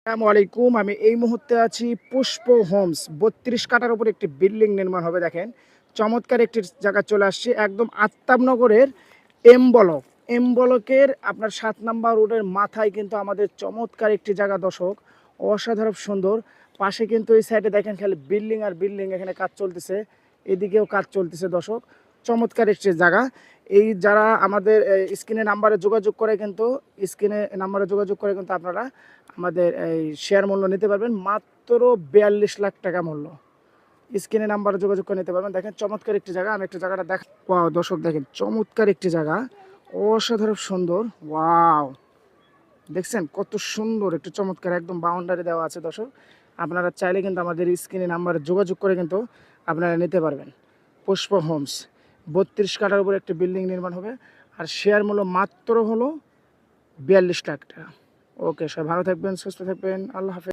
আসসালামু আলাইকুম। আমি এই মুহূর্তে আছি পুষ্প হোমস। ৩২ কাঠার উপর একটি বিল্ডিং নির্মাণ হবে। দেখেন, চমৎকার একটি জায়গায় চলে আসছি, একদম আফতাবনগরের এম ব্লক। এম ব্লকের আপনার ৭ নাম্বার রোডের মাথায় কিন্তু আমাদের চমৎকার একটি জায়গা দর্শক, অসাধারণ সুন্দর। পাশে কিন্তু এই সাইডে দেখেন খালি বিল্ডিং আর বিল্ডিং, এখানে কাজ চলতেছে, এদিকেও কাজ চলতেছে দর্শক। চমৎকার একটি জায়গা। এই যারা আমাদের স্ক্রিনে নাম্বারে যোগাযোগ করে কিন্তু আপনারা আমাদের এই শেয়ার মূল্য নিতে পারবেন মাত্র ৪২ লাখ টাকা মূল্য। স্ক্রিনে নাম্বারে যোগাযোগ করে নিতে পারবেন। দেখেন চমৎকার একটি জায়গা, আমি একটু জায়গাটা দেখ। ওয়াও দর্শক, দেখেন চমৎকার একটি জায়গা, অসাধারণ সুন্দর। ওয়াও, দেখছেন কত সুন্দর, একটু চমৎকার, একদম বাউন্ডারি দেওয়া আছে দর্শক। আপনারা চাইলে কিন্তু আমাদের স্ক্রিনে নাম্বারে যোগাযোগ করে কিন্তু আপনারা নিতে পারবেন। পুষ্প হোমস ৩২ কাঠার উপর একটি বিল্ডিং নির্মাণ হবে, আর শেয়ার মূল্য মাত্র হলো ৪২ লাখ টাকা। ওকে, সবাই ভালো থাকবেন, সুস্থ থাকবেন, আল্লাহ হাফেজ।